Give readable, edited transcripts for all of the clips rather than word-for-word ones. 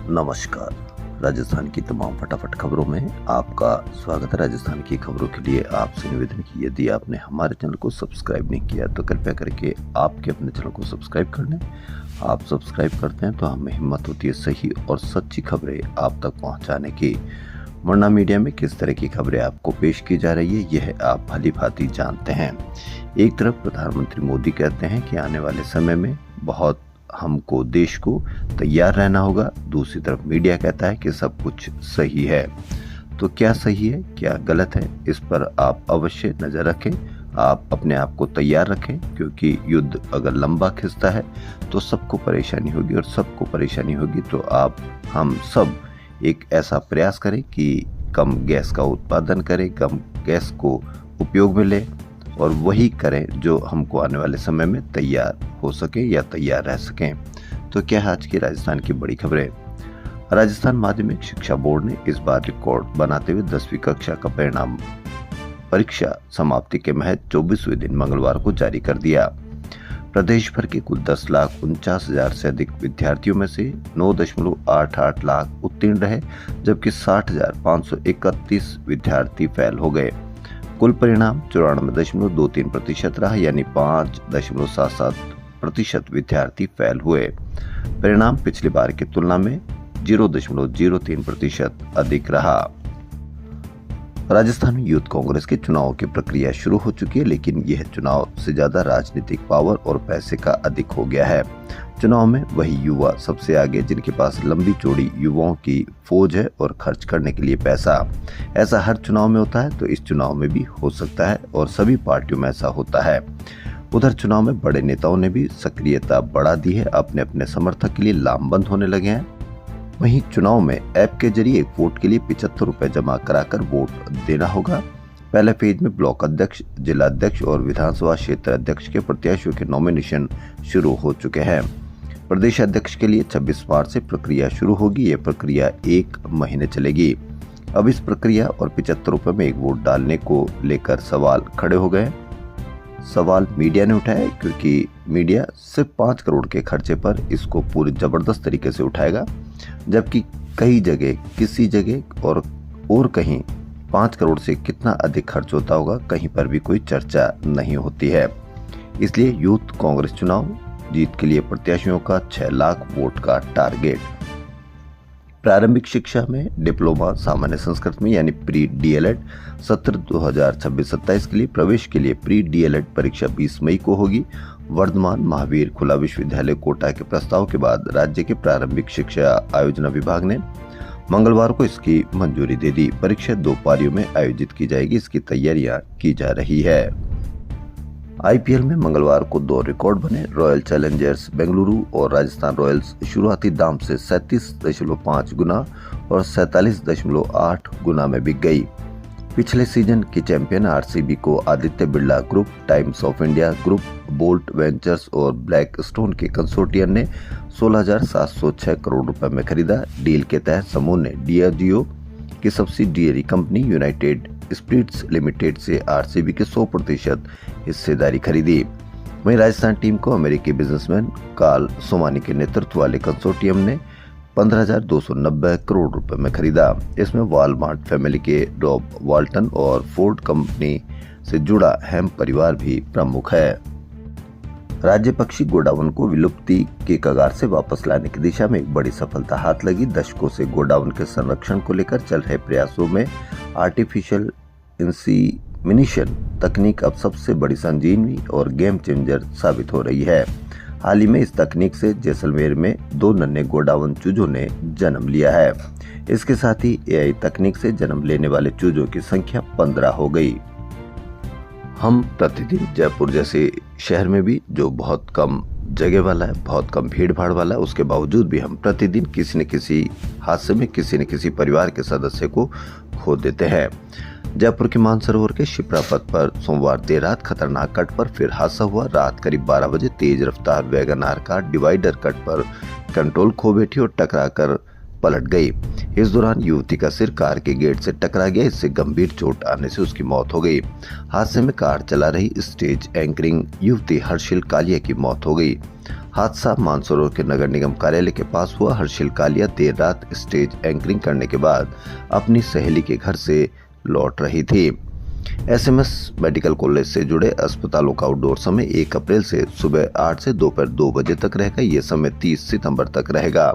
नमस्कार। राजस्थान की तमाम फटाफट खबरों में आपका स्वागत है। राजस्थान की खबरों के लिए आपसे निवेदन कि यदि आपने हमारे चैनल को सब्सक्राइब नहीं किया तो कृपया करके आपके अपने चैनल को सब्सक्राइब कर लें। आप सब्सक्राइब करते हैं तो हमें हिम्मत होती है सही और सच्ची खबरें आप तक पहुंचाने की। वरना मीडिया में किस तरह की खबरें आपको पेश की जा रही है यह आप भली भांति जानते हैं। एक तरफ प्रधानमंत्री मोदी कहते हैं कि आने वाले समय में बहुत हमको देश को तैयार रहना होगा, दूसरी तरफ मीडिया कहता है कि सब कुछ सही है। तो क्या सही है क्या गलत है, इस पर आप अवश्य नजर रखें। आप अपने आप को तैयार रखें, क्योंकि युद्ध अगर लंबा खिंचता है तो सबको परेशानी होगी, और सबको परेशानी होगी तो हम सब एक ऐसा प्रयास करें कि कम गैस का उत्पादन करें, कम गैस को उपयोग में लें, और वही करें जो हमको आने वाले समय में तैयार हो सके या तैयार रह सकें। तो क्या है आज की राजस्थान की बड़ी खबरें। राजस्थान माध्यमिक शिक्षा बोर्ड ने इस बार रिकॉर्ड बनाते हुए 10वीं कक्षा का परिणाम परीक्षा समाप्ति के महज 24वें दिन मंगलवार को जारी कर दिया। प्रदेश भर के कुल 10,49,000 से अधिक विद्यार्थियों में से 9.88 लाख उत्तीर्ण रहे, जबकि 60,531 विद्यार्थी फेल हो गए। कुल परिणाम 94.23% रहा, यानी 5.77% विद्यार्थी फेल हुए। परिणाम पिछली बार की तुलना में 0.03% अधिक रहा। राजस्थान में यूथ कांग्रेस के चुनाव की प्रक्रिया शुरू हो चुकी है, लेकिन यह चुनाव से ज्यादा राजनीतिक पावर और पैसे का अधिक हो गया है। चुनाव में वही युवा सबसे आगे, जिनके पास लंबी चौड़ी युवाओं की फौज है और खर्च करने के लिए पैसा। ऐसा हर चुनाव में होता है, तो इस चुनाव में भी हो सकता है, और सभी पार्टियों में ऐसा होता है। उधर चुनाव में बड़े नेताओं ने भी सक्रियता बढ़ा दी है, अपने अपने समर्थक के लिए लामबंद होने लगे हैं। वहीं चुनाव में ऐप के जरिए एक वोट के लिए 75 रुपए जमा कराकर वोट देना होगा। पहले फेज में ब्लॉक अध्यक्ष, जिला अध्यक्ष और विधानसभा क्षेत्र अध्यक्ष के प्रत्याशियों के नॉमिनेशन शुरू हो चुके हैं। प्रदेश अध्यक्ष के लिए 26 मार्च से प्रक्रिया शुरू होगी। ये प्रक्रिया 1 महीने चलेगी। अब इस प्रक्रिया और 75 रुपए में एक वोट डालने को लेकर सवाल खड़े हो गए। सवाल मीडिया ने उठाया, क्योंकि मीडिया सिर्फ 5 करोड़ के खर्चे पर इसको पूरी जबरदस्त तरीके से उठाएगा, जबकि कई जगह, किसी जगह और कहीं 5 करोड़ से कितना अधिक खर्च होता होगा, कहीं पर भी कोई चर्चा नहीं होती है। इसलिए यूथ कांग्रेस चुनाव जीत के लिए प्रत्याशियों का 6 लाख वोट का टारगेट। प्रारंभिक शिक्षा में डिप्लोमा सामान्य संस्कृत में यानी प्री डीएलएड सत्र 2026-27 के लिए प्रवेश के लिए प्री डीएलएड परीक्षा 20 मई को होगी। वर्धमान महावीर खुला विश्वविद्यालय कोटा के प्रस्ताव के बाद राज्य के प्रारंभिक शिक्षा आयोजना विभाग ने मंगलवार को इसकी मंजूरी दे दी। परीक्षा 2 पारियों में आयोजित की जाएगी, इसकी तैयारियां की जा रही है। आईपीएल में मंगलवार को 2 रिकॉर्ड बने। रॉयल चैलेंजर्स बेंगलुरु और राजस्थान रॉयल्स शुरुआती दाम से 37.5 गुना और 47.8 गुना में बिक गई। पिछले सीजन की चैंपियन आरसीबी को Aditya Birla group, times of India group, bolt ventures और ब्लैक स्टोन के कंसोर्टियम ने 16,706 करोड़ रुपए में खरीदा। डील के तहत समूह ने डियाजियो की subsidiary company United Spirits Limited से आरसीबी के 100% हिस्सेदारी खरीदी। वहीं राजस्थान टीम को अमेरिकी बिजनेसमैन कार्ल सोमानी के नेतृत्व वाले कंसोर्टियम ने 15,290 करोड़ रुपए में खरीदा। इसमें वॉलमार्ट फैमिली के रॉब वाल्टन और फोर्ड कंपनी से जुड़ा हैम परिवार भी प्रमुख है। राज्य पक्षी गोडाउन को विलुप्ति के कगार से वापस लाने की दिशा में एक बड़ी सफलता हाथ लगी। दशकों से गोडाउन के संरक्षण को लेकर चल रहे प्रयासों में आर्टिफिशियल इंसीमिनेशन तकनीक अब सबसे बड़ी संजीवनी और गेम चेंजर साबित हो रही है। हाल ही में इस तकनीक से जैसलमेर में 2 नन्हे गोडाउन चूजों ने जन्म लिया है। इसके साथ ही एआई तकनीक से जन्म लेने वाले चूजों की संख्या 15 हो गई। हम प्रतिदिन जयपुर जैसे शहर में भी, जो बहुत कम जगह वाला है, बहुत कम भीड़ भाड़ वाला है, उसके बावजूद भी हम प्रतिदिन किसी न किसी हादसे में किसी न किसी परिवार के सदस्य को खो देते हैं। जयपुर के मानसरोवर के शिप्रा पथ पर सोमवार देर रात खतरनाक कट पर फिर हादसा हुआ। रात करीब 12 बजे तेज रफ्तार वैगनआर कार डिवाइडर कट पर कंट्रोल खो बैठी और टकराकर पलट गई। इस दौरान युवती का सिर कार के गेट से टकरा गया, इससे गंभीर चोट आने से उसकी मौत हो गई। हादसे में कार चला रही स्टेज एंकरिंग युवती हर्षिल कालिया की मौत हो गई। हादसा मानसरोवर के नगर निगम कार्यालय के पास हुआ। हर्षिल कालिया देर रात स्टेज एंकरिंग करने के बाद अपनी सहेली के घर से लौट रही थी। एसएमएस मेडिकल कॉलेज से जुड़े अस्पतालों का आउटडोर समय 1 अप्रैल से सुबह 8 से दोपहर 2 बजे तक रहेगा। ये समय 30 सितंबर तक रहेगा।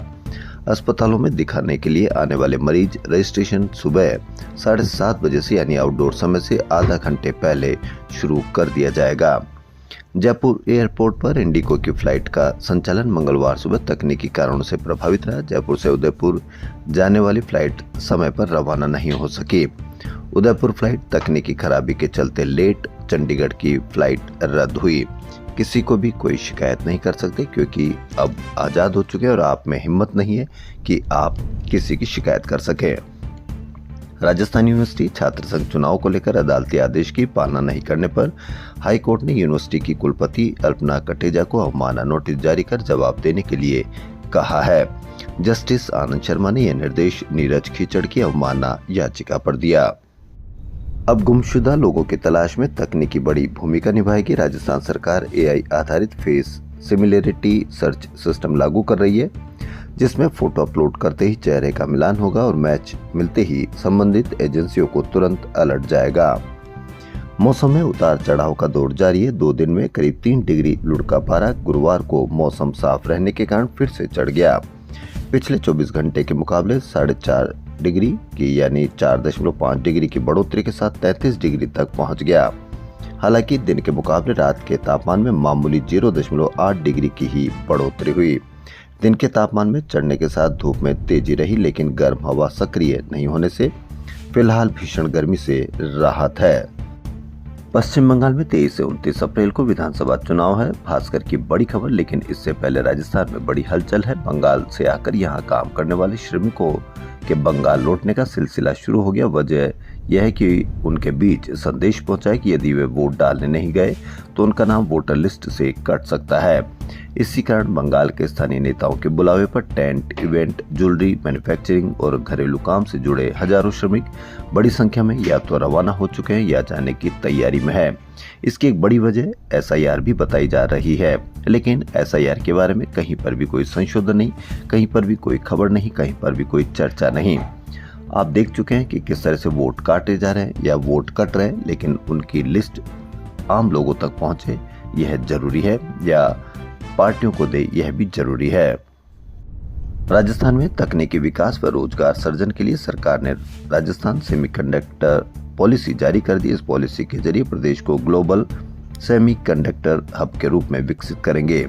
अस्पतालों में दिखाने के लिए आने वाले मरीज रजिस्ट्रेशन सुबह 7:30 बजे से यानी आउटडोर समय से आधा घंटे पहले शुरू कर दिया जाएगा। जयपुर एयरपोर्ट पर इंडिगो की फ्लाइट का संचालन मंगलवार सुबह तकनीकी कारणों से प्रभावित रहा। जयपुर से उदयपुर जाने वाली फ्लाइट समय पर रवाना नहीं हो सकी। उदयपुर फ्लाइट तकनीकी खराबी के चलते लेट, चंडीगढ़ की फ्लाइट रद्द हुई। किसी को भी कोई शिकायत नहीं कर सकते क्योंकि अब आज़ाद हो चुके हैं और आप में हिम्मत नहीं है कि आप किसी की शिकायत कर सकें। राजस्थान यूनिवर्सिटी छात्र संघ चुनाव को लेकर अदालती आदेश की पालना नहीं करने पर हाई कोर्ट ने यूनिवर्सिटी की कुलपति अल्पना कटेजा को अवमानना नोटिस जारी कर जवाब देने के लिए कहा है। जस्टिस आनंद शर्मा ने यह निर्देश नीरज खीचड़ की अवमानना याचिका पर दिया। अब गुमशुदा लोगों की तलाश में तकनीकी बड़ी भूमिका निभाएगी। राजस्थान सरकार एआई आधारित फेस सिमिलरिटी सर्च सिस्टम लागू कर रही है, जिसमें फोटो अपलोड करते ही चेहरे का मिलान होगा और मैच मिलते ही संबंधित एजेंसियों को तुरंत अलर्ट जाएगा। मौसम में उतार चढ़ाव का दौर जारी है। 2 दिन में करीब 3 डिग्री लुढ़का पारा। गुरुवार को मौसम साफ रहने के कारण फिर से चढ़ गया। पिछले 24 घंटे के मुकाबले 4.5 डिग्री की यानी 4.5 डिग्री की बढ़ोतरी के साथ 33 डिग्री तक पहुंच गया। हालांकि दिन के मुकाबले रात के तापमान में मामूली 0.8 डिग्री की ही बढ़ोतरी हुई। दिन के तापमान में चढ़ने के साथ धूप में तेजी रही, लेकिन गर्म हवा सक्रिय नहीं होने से फिलहाल भीषण गर्मी से राहत है। पश्चिम बंगाल में 23 से 29 अप्रैल को विधानसभा चुनाव है। भास्कर की बड़ी खबर, लेकिन इससे पहले राजस्थान में बड़ी हलचल है। बंगाल से आकर यहां काम करने वाले श्रमिकों के बंगाल लौटने का सिलसिला शुरू हो गया। वजह यह है कि उनके बीच संदेश पहुंचा है कि यदि वे वोट डालने नहीं गए तो उनका नाम वोटर लिस्ट से कट सकता है। इसी कारण बंगाल के स्थानीय नेताओं के बुलावे पर टेंट, इवेंट, ज्वेलरी, मैन्युफैक्चरिंग और घरेलू काम से जुड़े हजारों श्रमिक बड़ी संख्या में या तो रवाना हो चुके हैं या जाने की तैयारी में है। इसकी एक बड़ी वजह एसआईआर भी बताई जा रही है, लेकिन एसआईआर के बारे में कहीं पर भी कोई संशोधन नहीं, कहीं पर भी कोई खबर नहीं, कहीं पर भी कोई चर्चा नहीं। आप देख चुके हैं कि किस तरह से वोट काटे जा रहे हैं या वोट कट रहे हैं, लेकिन उनकी लिस्ट आम लोगों तक पहुंचे यह जरूरी है या पार्टियों को दे यह भी जरूरी है। राजस्थान में तकनीकी विकास व रोजगार सृजन के लिए सरकार ने राजस्थान सेमीकंडक्टर पॉलिसी जारी कर दी। इस पॉलिसी के जरिए प्रदेश को ग्लोबल सेमीकंडक्टर हब के रूप में विकसित करेंगे।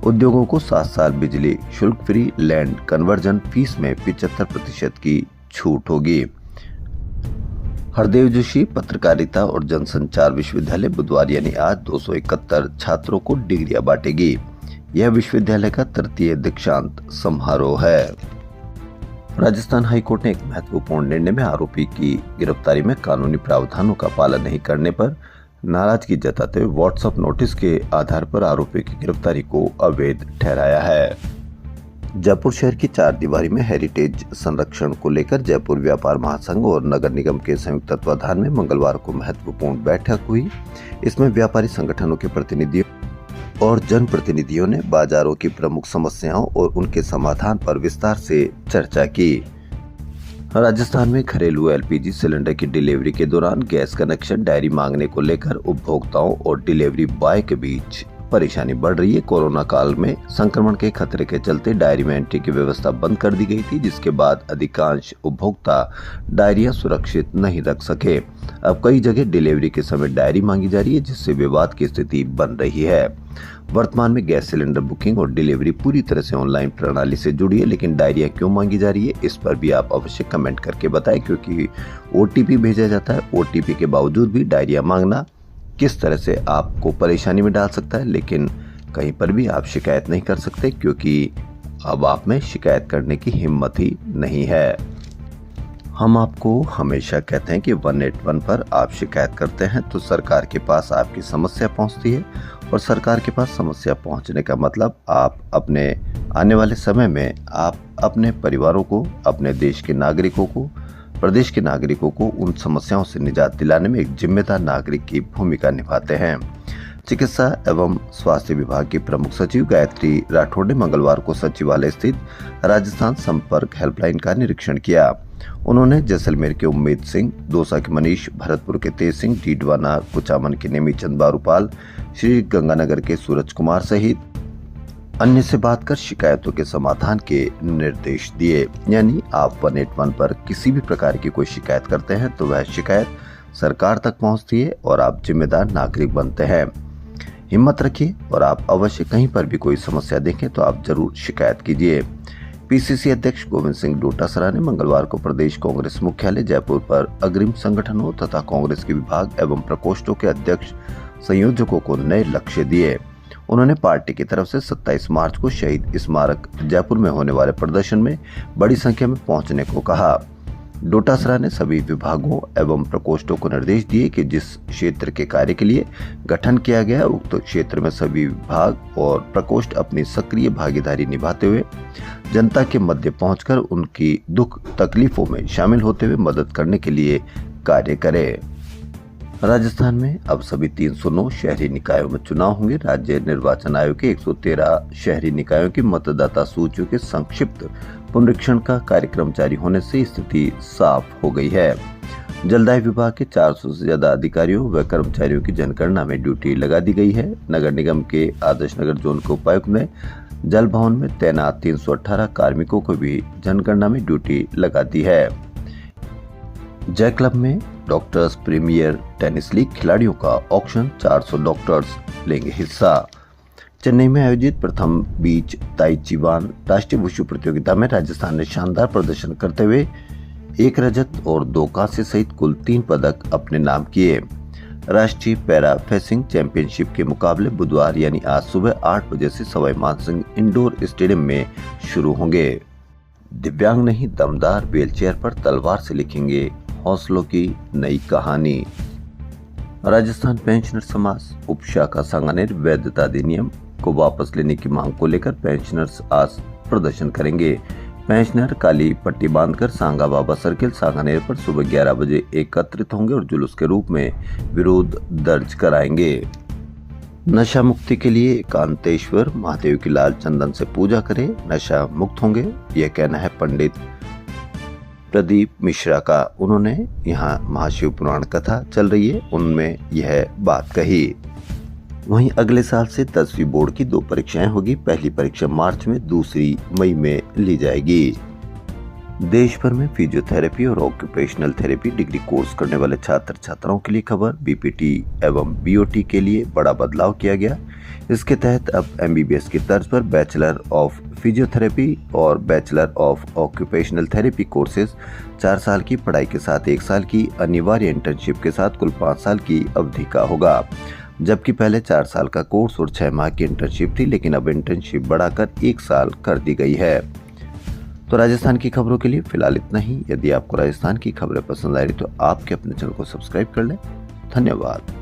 उद्योगों को 7 साल बिजली शुल्क फ्री, लैंड कन्वर्जन फीस में 75% की छूट होगी। हरदेव जोशी पत्रकारिता और जनसंचार विश्वविद्यालय बुधवार यानी आज 271 छात्रों को डिग्रियां बांटेगी। यह विश्वविद्यालय का तृतीय दीक्षांत समारोह है। राजस्थान हाईकोर्ट ने एक महत्वपूर्ण निर्णय में आरोपी की गिरफ्तारी में कानूनी प्रावधानों का पालन नहीं करने पर नाराजगी जताते हुए व्हाट्सएप नोटिस के आधार पर आरोपी की गिरफ्तारी को अवैध ठहराया है। जयपुर शहर की 4 दीवारी में हेरिटेज संरक्षण को लेकर जयपुर व्यापार महासंघ और नगर निगम के संयुक्त तत्वाधान में मंगलवार को महत्वपूर्ण बैठक हुई। इसमें व्यापारी संगठनों के प्रतिनिधियों और जनप्रतिनिधियों ने बाजारों की प्रमुख समस्याओं और उनके समाधान पर विस्तार से चर्चा की। राजस्थान में घरेलू एलपीजी सिलेंडर की डिलीवरी के दौरान गैस कनेक्शन डायरी मांगने को लेकर उपभोक्ताओं और डिलीवरी बॉय के बीच परेशानी बढ़ रही है। कोरोना काल में संक्रमण के खतरे के चलते डायरी में एंट्री की व्यवस्था बंद कर दी गई थी, जिसके बाद अधिकांश उपभोक्ता डायरियां सुरक्षित नहीं रख सके। अब कई जगह डिलीवरी के समय डायरी मांगी जा रही है, जिससे विवाद की स्थिति बन रही है। वर्तमान में गैस सिलेंडर बुकिंग और डिलीवरी पूरी तरह से ऑनलाइन प्रणाली से जुड़ी है, लेकिन डायरियां क्यों मांगी जा रही है इस पर भी आप अवश्य कमेंट करके बताएं, क्योंकि ओटीपी भेजा जाता है। ओटीपी के बावजूद भी डायरियां मांगना किस तरह से आपको परेशानी में डाल सकता है, लेकिन कहीं पर भी आप शिकायत नहीं कर सकते क्योंकि अब आप में शिकायत करने की हिम्मत ही नहीं है। हम आपको हमेशा कहते हैं कि 181 पर आप शिकायत करते हैं तो सरकार के पास आपकी समस्या पहुंचती है, और सरकार के पास समस्या पहुंचने का मतलब आप अपने आने वाले समय में आप अपने परिवारों को, अपने देश के नागरिकों को, प्रदेश के नागरिकों को उन समस्याओं से निजात दिलाने में एक जिम्मेदार नागरिक की भूमिका निभाते हैं। चिकित्सा एवं स्वास्थ्य विभाग की प्रमुख सचिव गायत्री राठौड़ ने मंगलवार को सचिवालय स्थित राजस्थान संपर्क हेल्पलाइन का निरीक्षण किया। उन्होंने जैसलमेर के उम्मीद सिंह, दौसा के मनीष, भरतपुर के तेज सिंह, डीडवाना कुचामन के नेमीचंद बारूपाल, श्री गंगानगर के सूरज कुमार सहित अन्य से बात कर शिकायतों के समाधान के निर्देश दिए। यानी आप 181 पर किसी भी प्रकार की कोई शिकायत करते हैं तो वह शिकायत सरकार तक पहुंचती है और आप जिम्मेदार नागरिक बनते हैं। हिम्मत रखिए और आप अवश्य कहीं पर भी कोई समस्या देखें तो आप जरूर शिकायत कीजिए। पीसीसी अध्यक्ष गोविंद सिंह डोटासरा ने मंगलवार को प्रदेश कांग्रेस मुख्यालय जयपुर पर अग्रिम संगठनों तथा कांग्रेस के विभाग एवं प्रकोष्ठों के अध्यक्ष संयोजकों को नए लक्ष्य दिए। उन्होंने पार्टी की तरफ से 27 मार्च को शहीद स्मारक जयपुर में होने वाले प्रदर्शन में बड़ी संख्या में पहुंचने को कहा। डोटासरा ने सभी विभागों एवं प्रकोष्ठों को निर्देश दिए कि जिस क्षेत्र के कार्य के लिए गठन किया गया उक्त क्षेत्र में सभी विभाग और प्रकोष्ठ अपनी सक्रिय भागीदारी निभाते हुए जनता के मध्य पहुंचकर उनकी दुख तकलीफों में शामिल होते हुए मदद करने के लिए कार्य करें। राजस्थान में अब सभी 309 शहरी निकायों में चुनाव होंगे। राज्य निर्वाचन आयोग के 113 शहरी निकायों की मतदाता सूचियों के संक्षिप्त पुनरीक्षण का कार्यक्रम जारी होने से स्थिति साफ हो गई है। जलदाय विभाग के 400 से ज्यादा अधिकारियों व कर्मचारियों की जनगणना में ड्यूटी लगा दी गई है। नगर निगम के आदर्श नगर जोन के उपायुक्त ने जल भवन में तैनात 318 कार्मिकों को भी जनगणना में ड्यूटी लगा दी है। जय क्लब में डॉक्टर्स प्रीमियर टेनिस लीग खिलाड़ियों का ऑक्शन, 400 डॉक्टर्स लेंगे हिस्सा। चेन्नई में आयोजित प्रथम बीच ताइचीवान राष्ट्रीय वुशु प्रतियोगिता में राजस्थान ने शानदार प्रदर्शन करते हुए 1 रजत और 2 कांस्य सहित कुल 3 पदक अपने नाम किए। राष्ट्रीय पैरा फेंसिंग चैंपियनशिप के मुकाबले बुधवार यानी आज सुबह 8 बजे से सवाई मानसिंह इंडोर स्टेडियम में शुरू होंगे। दिव्यांग नहीं दमदार व्हीलचेयर पर तलवार से लिखेंगे हौसलों की नई कहानी। राजस्थान पेंशनर समाज उपशाखा सांगानेर वैधता अधिनियम को वापस लेने की मांग को लेकर पेंशनर्स आज प्रदर्शन करेंगे। पेंशनर काली पट्टी बांधकर सांगा बाबा सर्किल सांगानेर पर सुबह 11 बजे एकत्रित होंगे और जुलूस के रूप में विरोध दर्ज कराएंगे। नशा मुक्ति के लिए एकांतेश्वर महादेव की लाल चंदन से पूजा करें, नशा मुक्त होंगे, यह कहना है पंडित प्रदीप मिश्रा का। उन्होंने यहाँ महाशिव पुराण कथा चल रही है उनमें यह बात कही। वहीं अगले साल से 10वीं बोर्ड की 2 परीक्षाएं होगी। पहली परीक्षा मार्च में, दूसरी मई में ली जाएगी। देश भर में फिजियोथेरेपी और ऑक्यूपेशनल थेरेपी डिग्री कोर्स करने वाले छात्र छात्राओं के लिए खबर। बीपीटी एवं बीओटी के लिए बड़ा बदलाव किया गया। इसके तहत अब एमबीबीएस की तर्ज पर बैचलर ऑफ फिजियोथेरेपी और bachelor of occupational therapy courses 4 साल की पढ़ाई के साथ 1 साल की अनिवार्य इंटर्नशिप के साथ कुल 5 साल की अवधि का होगा। जबकि पहले 4 साल का कोर्स और 6 माह की इंटर्नशिप थी, लेकिन अब इंटर्नशिप बढ़ाकर 1 साल कर दी गई है। तो राजस्थान की खबरों के लिए फिलहाल इतना ही। यदि आपको राजस्थान की खबरें पसंद आ रही तो आपके अपने चैनल को सब्सक्राइब कर लें। धन्यवाद।